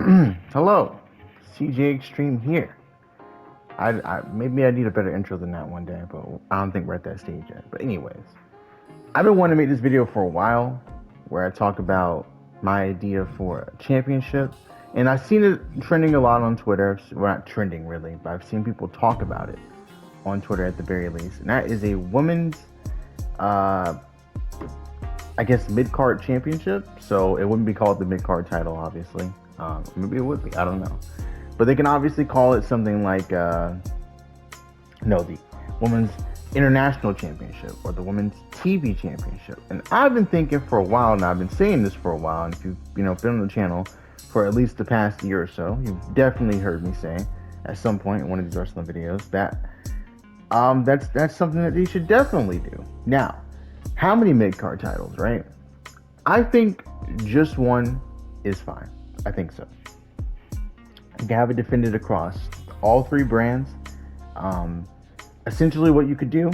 Hello, CJ Extreme here. Maybe I need a better intro than that one day, but I don't think we're at that stage yet. But anyways, I've been wanting to make this video for a while, where I talk about my idea for a championship, and I've seen it trending a lot on Twitter. Well, not trending really, but I've seen people talk about it on Twitter at the very least, and that is a women's, uh, I guess mid-card championship. So it wouldn't be called the mid-card title, obviously. Maybe it would be. I don't know. But they can obviously call it something like, no, the Women's International Championship or the Women's TV Championship. And I've been thinking for a while now, I've been saying this for a while, and if you've, been on the channel for at least the past year or so, you've definitely heard me say at some point in one of these wrestling videos that that's something that they should definitely do. Now, how many mid-card titles, right? I think just one is fine. I think so. You can have it defended across all three brands. Essentially what you could do,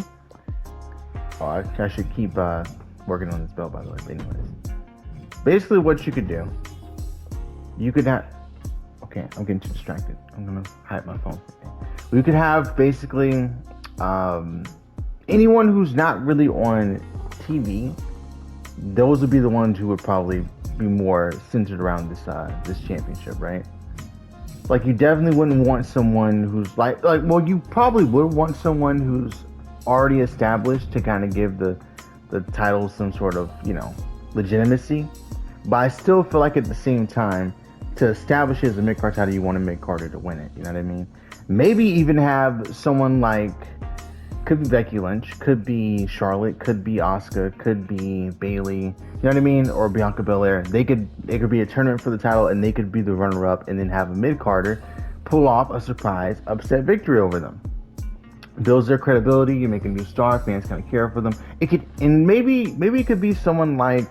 I should keep working on this belt, by the way, but anyways. Basically what you could do, you could have, okay, I'm getting too distracted. I'm gonna hide my phone from me. You could have basically anyone who's not really on TV, those would be the ones who would probably be more centered around this championship, right? Like, you definitely wouldn't want someone who's well, you probably would want someone who's already established to kind of give the title some sort of, legitimacy. But I still feel like at the same time, to establish it as a mid-card title, you want to make Carter to win it. You know what I mean? Maybe even have someone like, could be Becky Lynch, could be Charlotte, could be Asuka, could be Bayley, you know what I mean, or Bianca Belair. They could be a tournament for the title, and they could be the runner-up, and then have a mid-carder pull off a surprise upset victory over them. Builds their credibility. You make a new star. Fans kind of care for them. It could, and maybe it could be someone like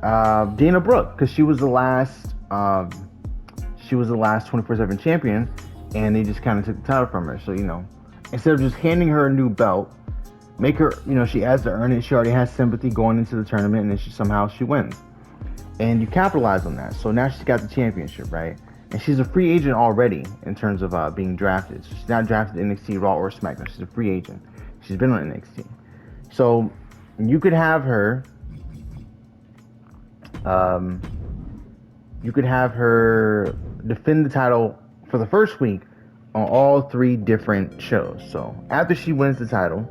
Dana Brooke, because she was the last 24/7 champion, and they just kind of took the title from her. So instead of just handing her a new belt, make her, she has to earn it. She already has sympathy going into the tournament, and then she wins. And you capitalize on that. So now she's got the championship, right? And she's a free agent already in terms of being drafted. So she's not drafted in NXT, Raw, or SmackDown. She's a free agent. She's been on NXT. So you could have her, defend the title for the first week on all three different shows. So after she wins the title,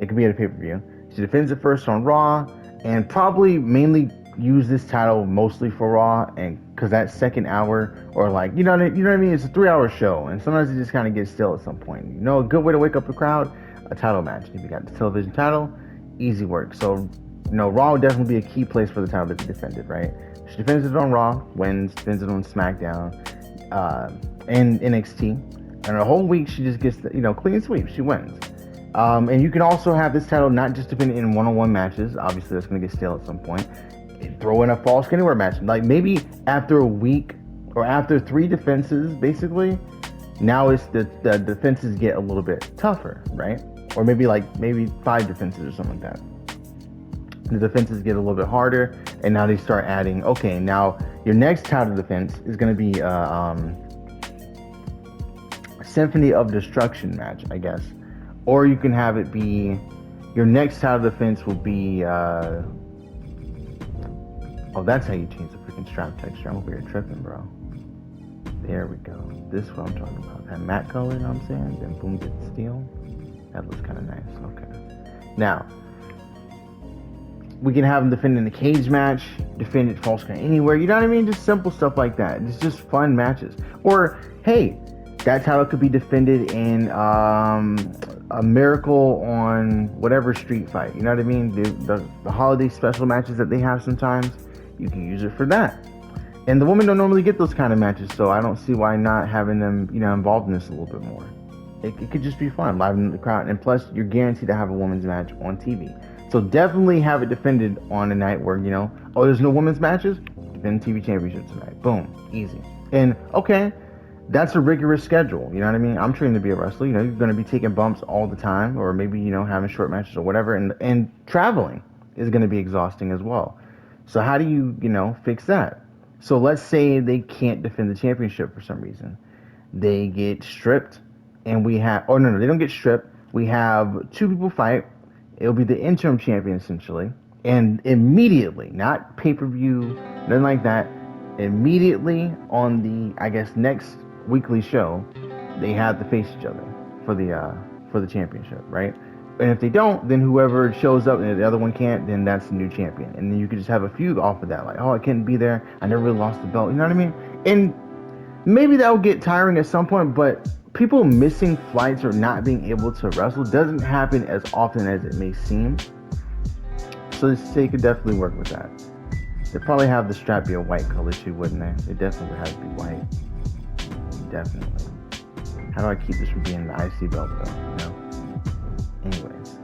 it could be at a pay-per-view. She defends it first on Raw, and probably mainly use this title mostly for Raw, and because that second hour, or you know what I mean, it's a 3-hour show, and sometimes it just kind of gets still at some point. A good way to wake up the crowd, a title match. If you got the television title, easy work. So Raw would definitely be a key place for the title to be defended, right? She defends it on Raw, wins, defends it on SmackDown, and NXT. And the whole week, she just gets the, clean sweep. She wins. And you can also have this title not just defended in one-on-one matches. Obviously, that's going to get stale at some point. Throw in a Falls Anywhere match. Like, maybe after a week or after 3 defenses, basically, now it's the defenses get a little bit tougher, right? Or maybe 5 defenses or something like that. The defenses get a little bit harder, and now they start adding, okay, now your next title defense is going to be Symphony of Destruction match, I guess. Or you can have it be, your next title defense will be, oh, that's how you change the freaking strap texture. I'm over here tripping, bro. There we go. This is what I'm talking about. That matte color, you know what I'm saying? Then boom, get steel. That looks kind of nice. Okay. Now, we can have them defend in a cage match, defend it Falls Count Anywhere. You know what I mean? Just simple stuff like that. It's just fun matches. Or, hey, that title could be defended in a Miracle on whatever street fight. You know what I mean? The holiday special matches that they have sometimes, you can use it for that. And the women don't normally get those kind of matches, so I don't see why not having them, involved in this a little bit more. It could just be fun, livening the crowd. And plus, you're guaranteed to have a women's match on TV. So definitely have it defended on a night where, oh, there's no women's matches? Defend TV championship tonight. Boom. Easy. And, okay, that's a rigorous schedule. You know what I mean? I'm trained to be a wrestler. You're going to be taking bumps all the time, or maybe, having short matches or whatever. And traveling is going to be exhausting as well. So how do you, fix that? So let's say they can't defend the championship for some reason. They get stripped, and we have. Oh no, they don't get stripped. We have two people fight. It'll be the interim champion essentially, and immediately, not pay per view, nothing like that. Immediately on the, I guess, next weekly show, they have to face each other for the championship, right? And if they don't, then whoever shows up and the other one can't, then that's the new champion. And then you could just have a feud off of that, like, oh, I couldn't be there. I never really lost the belt. You know what I mean? And maybe that will get tiring at some point, but people missing flights or not being able to wrestle doesn't happen as often as it may seem. So they could definitely work with that. They'd probably have the strap be a white color too, wouldn't they? They definitely would have to be white. Definitely. How do I keep this from being the IC belt though? You know? Anyways.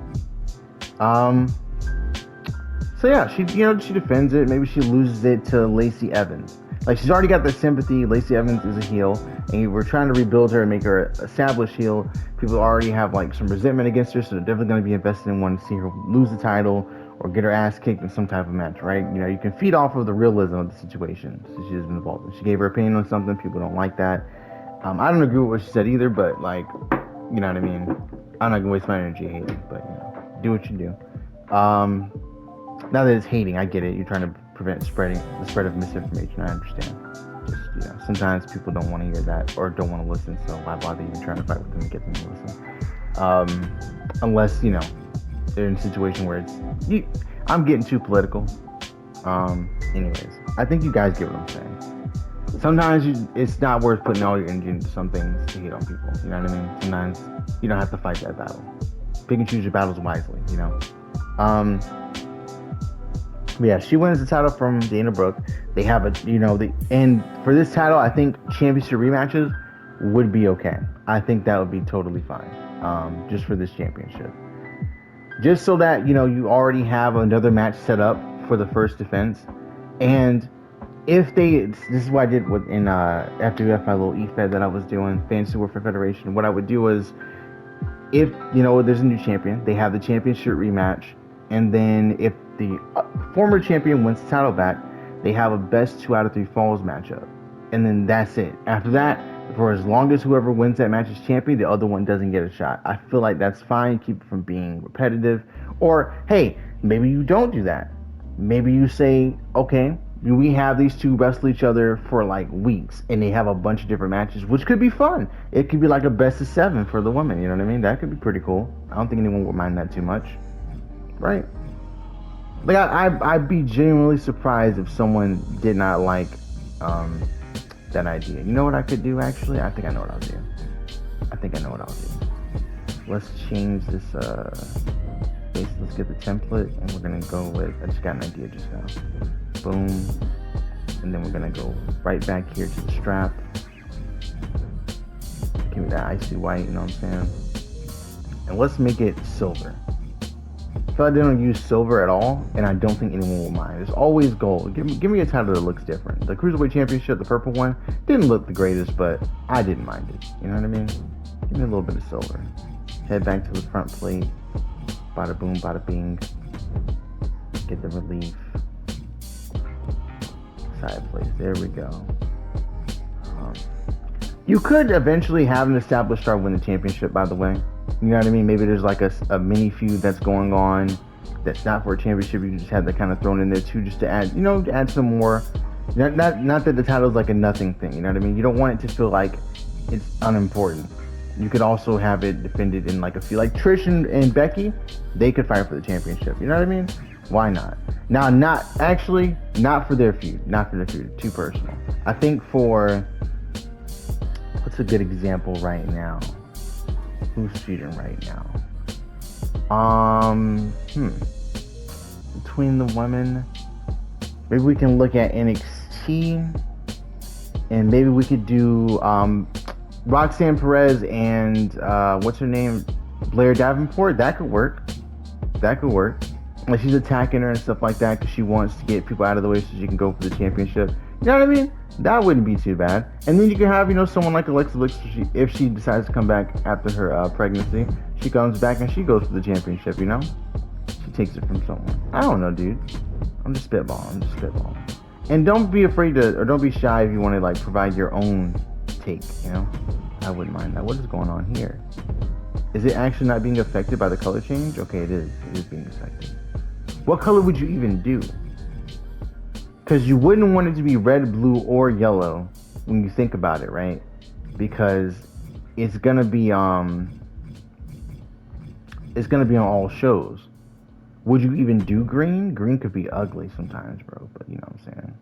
So yeah, she defends it. Maybe she loses it to Lacey Evans. Like, she's already got the sympathy. Lacey Evans is a heel, and we're trying to rebuild her and make her an established heel. People already have like some resentment against her, so they're definitely going to be invested in wanting to see her lose the title or get her ass kicked in some type of match, right? You know, you can feed off of the realism of the situation that she has been involved in. She gave her opinion on something. People don't like that. I don't agree with what she said either, but like, you know what I mean? I'm not going to waste my energy hating, but you know, do what you do. Now that it's hating, I get it. You're trying to prevent the spread of misinformation. I understand. Just, you know, sometimes people don't want to hear that or don't want to listen, so why bother even trying to fight with them to get them to listen? Unless, you know, they're in a situation where I'm getting too political. Anyways, I think you guys get what I'm saying. Sometimes it's not worth putting all your energy into some things to hate on people. You know what I mean? Sometimes you don't have to fight that battle. Pick and choose your battles wisely, you know? Yeah, she wins the title from Dana Brooke. They have and for this title, I think championship rematches would be okay. I think that would be totally fine. Just for this championship. Just so that, you know, you already have another match set up for the first defense. And if this is what I did in FWF, my little E-Fed that I was doing, Fantasy Warfare Federation. What I would do is, if, you know, there's a new champion, they have the championship rematch. And then if the former champion wins the title back, they have a best 2 out of 3 falls matchup. And then that's it. After that, for as long as whoever wins that match is champion, the other one doesn't get a shot. I feel like that's fine. Keep it from being repetitive. Or, hey, maybe you don't do that. Maybe you say, okay, we have these two wrestle each other for like weeks, and they have a bunch of different matches, which could be fun. It could be like a best of 7 for the women. You know what I mean? That could be pretty cool. I don't think anyone would mind that too much. Right? Like, I'd be genuinely surprised if someone did not like that idea. You know what I could do, actually? I think I know what I'll do. Let's change this base. Let's get the template, and we're going to go with, I just got an idea just now. Boom. And then we're going to go right back here to the strap. Give me that icy white, you know what I'm saying? And let's make it silver. I feel like they don't use silver at all, and I don't think anyone will mind. There's always gold. Give me a title that looks different. The Cruiserweight Championship, the purple one, didn't look the greatest, but I didn't mind it. You know what I mean? Give me a little bit of silver. Head back to the front plate. Bada boom, bada bing. Get the relief. Side plates. There we go. You could eventually have an established star win the championship, by the way. You know what I mean? Maybe there's like a mini feud that's going on that's not for a championship. You just have that kind of thrown in there too, just to add, you know, add some more. Not that the title's like a nothing thing. You know what I mean? You don't want it to feel like it's unimportant. You could also have it defended in like a feud. Like Trish and Becky, they could fight for the championship. You know what I mean? Why not? Now, not for their feud. Not for their feud. Too personal. I think for, what's a good example right now? Who's feuding right now? Between the women, maybe we can look at NXT, and maybe we could do Roxanne Perez and what's her name, Blair Davenport. That could work. Like, she's attacking her and stuff like that because she wants to get people out of the way so she can go for the championship. You know what I mean? That wouldn't be too bad. And then you can have, you know, someone like Alexa Bliss, if she decides to come back after her pregnancy, she comes back and she goes for the championship, you know? She takes it from someone. I don't know, dude. I'm just spitballing. And don't be afraid to, or don't be shy if you want to like provide your own take. You know, I wouldn't mind that. What is going on here? Is it actually not being affected by the color change? Okay, it is. It is being affected. What color would you even do? Because you wouldn't want it to be red, blue, or yellow when you think about it, right? Because it's gonna be on all shows. Would you even do green? Green could be ugly sometimes, bro. But you know what I'm saying.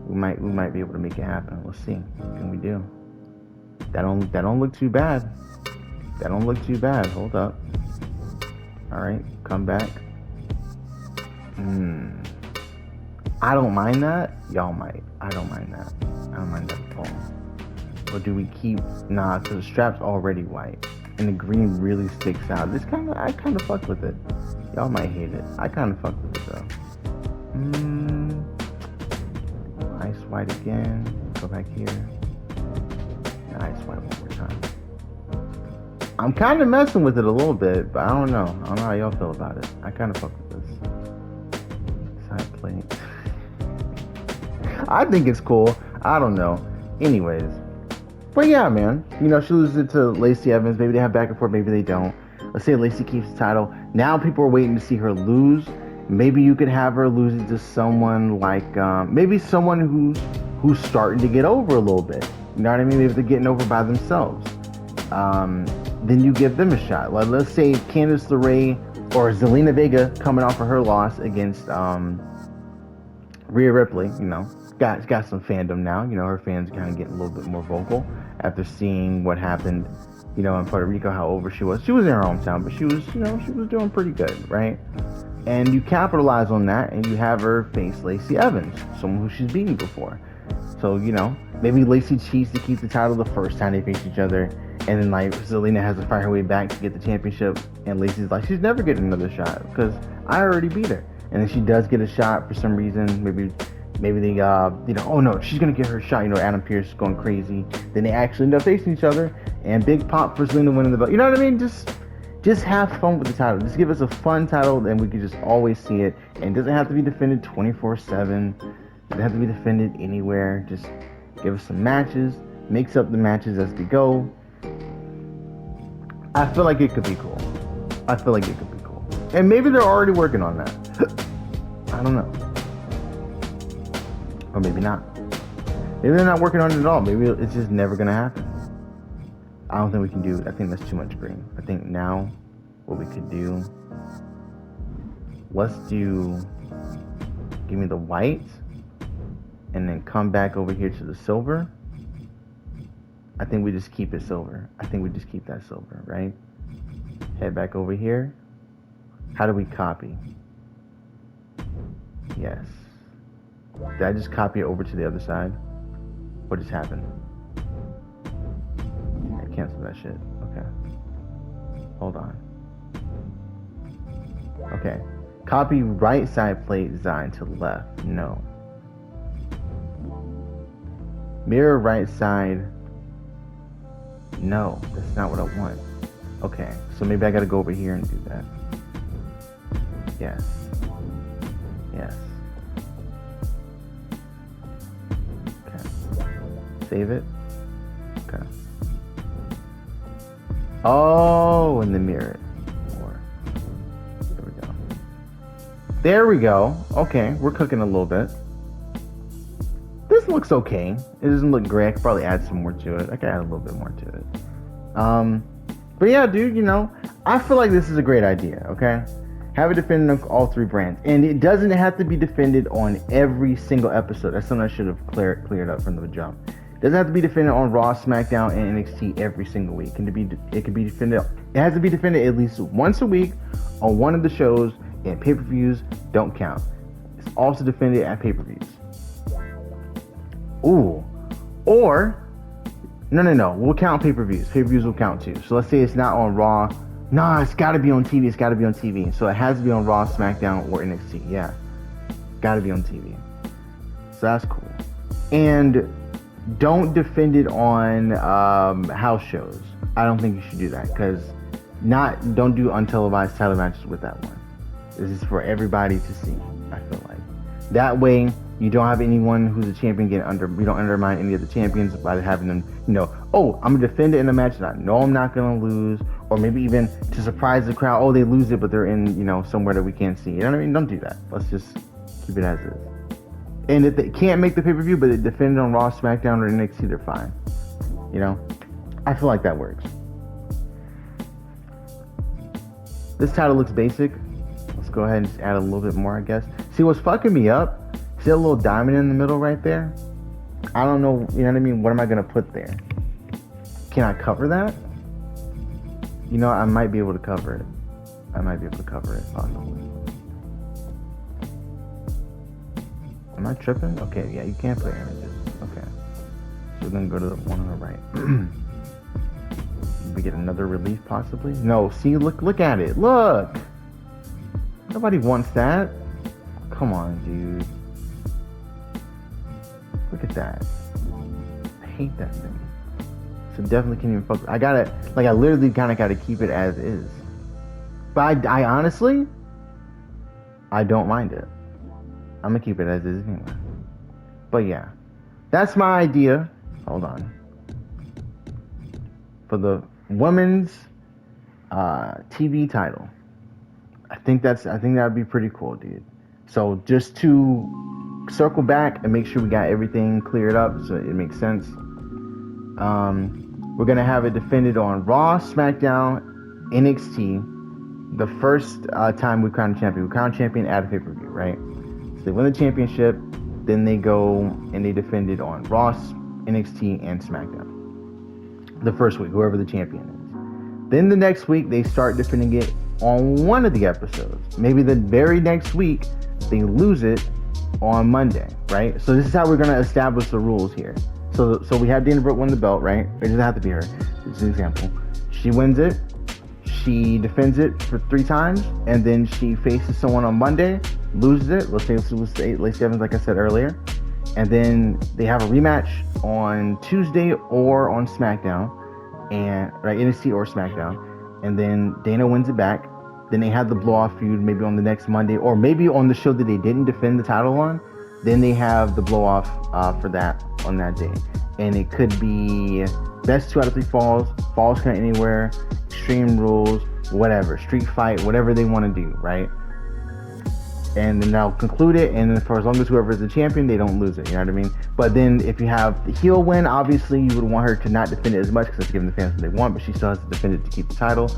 We might be able to make it happen. Let's see. What can we do? That don't look too bad. That don't look too bad. Hold up. All right, come back. I don't mind that. Y'all might. I don't mind that. I don't mind that at all. Or do we keep? Nah, because the strap's already white, and the green really sticks out. I kind of fuck with it. Y'all might hate it. I kind of fuck with it though. Ice white again. Go back here. Ice white one more time. I'm kind of messing with it a little bit, but I don't know. I don't know how y'all feel about it. I kind of fuck with this. Side plate. I think it's cool. I don't know. Anyways. But yeah, man. You know, she loses it to Lacey Evans. Maybe they have back and forth. Maybe they don't. Let's say Lacey keeps the title. Now people are waiting to see her lose. Maybe you could have her lose it to someone like, maybe someone who's starting to get over a little bit. You know what I mean? Maybe they're getting over by themselves. Then you give them a shot. Like, let's say Candice LeRae or Zelina Vega coming off of her loss against Rhea Ripley. You know, got some fandom now. You know, her fans kind of getting a little bit more vocal after seeing what happened, you know, in Puerto Rico, how over she was. She was in her hometown, but she was doing pretty good, right? And you capitalize on that, and you have her face Lacey Evans, someone who she's beaten before. So, you know, maybe Lacey cheats to keep the title the first time they face each other, and then like Zelina has to fight her way back to get the championship, and Lacey's like, she's never getting another shot because I already beat her. And then she does get a shot for some reason. Maybe they, you know, oh no, she's gonna get her shot. You know, Adam Pearce is going crazy. Then they actually end up facing each other, and big pop for Zelina winning the belt. You know what I mean? Just have fun with the title. Just give us a fun title, and we can just always see it. And it doesn't have to be defended 24/7. It doesn't have to be defended anywhere. Just give us some matches. Mix up the matches as we go. I feel like it could be cool. And maybe they're already working on that. I don't know. Or maybe not. Maybe they're not working on it at all. Maybe it's just never going to happen. I don't think we can do it. I think that's too much green. I think now what we could do, give me the white, and then come back over here to the silver. I think we just keep it silver. I think we just keep that silver, right? Head back over here. How do we copy? Yes. Did I just copy it over to the other side? What just happened? I canceled that shit. Okay. Hold on. Okay. Copy right side plate design to left. No. Mirror right side. No, that's not what I want. Okay, so maybe I gotta go over here and do that. Yes. Okay. Save it. Okay. Oh, and then mirror it more. There we go. Okay, we're cooking a little bit. This looks okay. It doesn't look great. I could probably add some more to it. I could add a little bit more to it. But yeah, dude, you know, I feel like this is a great idea, okay? Have it defended on all three brands. And it doesn't have to be defended on every single episode. That's something I should have cleared up from the jump. It doesn't have to be defended on Raw, SmackDown, and NXT every single week. It can be defended. It has to be defended at least once a week on one of the shows, and pay-per-views don't count. It's also defended at pay-per-views. Ooh. Or, no. We'll count pay-per-views. Pay-per-views will count too. So let's say it's not on Raw. Nah, it's got to be on TV. So it has to be on Raw, SmackDown, or NXT. Yeah. Got to be on TV. So that's cool. And don't defend it on house shows. I don't think you should do that. Because don't do untelevised title matches with that one. This is for everybody to see, I feel like. That way, you don't have anyone who's a champion you don't undermine any of the champions by having them, oh, I'm gonna defend it in a match that I know I'm not gonna lose, or maybe even to surprise the crowd, oh, they lose it, but they're in, somewhere that we can't see. You know what I mean? Don't do that. Let's just keep it as is. And if they can't make the pay-per-view, but they defend it on Raw, SmackDown, or NXT, they're fine. I feel like that works. This title looks basic. Let's go ahead and just add a little bit more, I guess. See, what's fucking me up? See a little diamond in the middle right there? I don't know, you know what I mean? What am I going to put there? Can I cover that? I might be able to cover it. Possibly. Am I tripping? Okay, yeah, you can't put images. Okay. So we're going to go to the one on the right. We get another relief, possibly? No, see, look at it. Look! Nobody wants that. Come on, dude. Look at that. I hate that thing. So definitely can't even fuck. I literally kind of gotta keep it as is. But I honestly, I don't mind it. I'm gonna keep it as is anyway. But yeah, that's my idea. Hold on. For the women's TV title. I think that'd be pretty cool, dude. So just to circle back and make sure we got everything cleared up so it makes sense. We're gonna have it defended on Raw, SmackDown, NXT. The first time we crown a champion. We crown a champion at a pay-per-view, right? So they win the championship, then they go and they defend it on Raw, NXT, and SmackDown. The first week, whoever the champion is. Then the next week, they start defending it on one of the episodes. Maybe the very next week, they lose it on Monday, right? So this is how we're going to establish the rules here. So we have Dana Brooke win the belt, right? It doesn't have to be her. It's an example. She wins it. She defends it for 3 times, and then she faces someone on Monday, loses it. Let's say it's Lacey Evans, like I said earlier. And then they have a rematch on Tuesday or on SmackDown, and right, NXT or SmackDown. And then Dana wins it back. Then they have the blow-off feud maybe on the next Monday, or maybe on the show that they didn't defend the title on. Then they have the blow-off for that on that day. And it could be best 2 out of 3 falls, falls count anywhere, extreme rules, whatever, street fight, whatever they want to do, right? And then they'll conclude it, and for as long as whoever is the champion, they don't lose it, you know what I mean? But then if you have the heel win, obviously you would want her to not defend it as much because it's giving the fans what they want, but she still has to defend it to keep the title.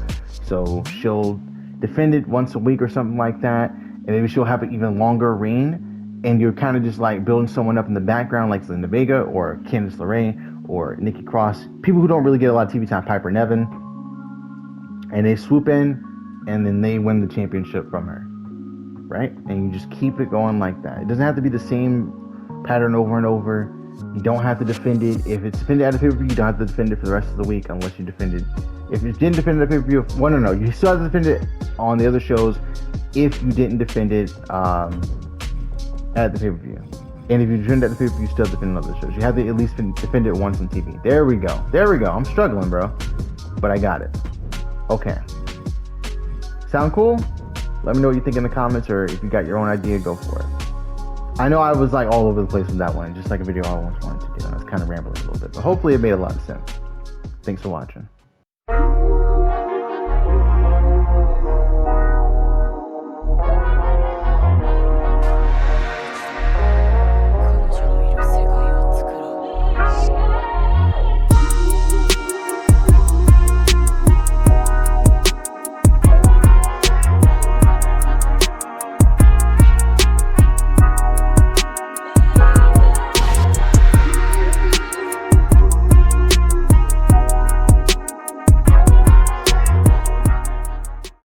So she'll defend it once a week or something like that, and maybe she'll have an even longer reign, and you're kind of just like building someone up in the background like Zelina Vega or Candice LeRae or Nikki Cross, people who don't really get a lot of TV time, Piper Niven, and they swoop in, and then they win the championship from her. Right? And you just keep it going like that. It doesn't have to be the same pattern over and over. You don't have to defend it. If it's defended at a pay-per-view, you don't have to defend it for the rest of the week unless you defend it. If you didn't defend it at a pay-per-view, no. You still have to defend it on the other shows if you didn't defend it at the pay-per-view. And if you defend it at the pay-per-view, you still defend it on other shows. You have to at least defend it once on TV. There we go. I'm struggling, bro. But I got it. Okay. Sound cool? Let me know what you think in the comments, or if you got your own idea, go for it. I know I was like all over the place with that one, just like a video I always wanted to do, and I was kind of rambling a little bit, but hopefully it made a lot of sense. Thanks for watching.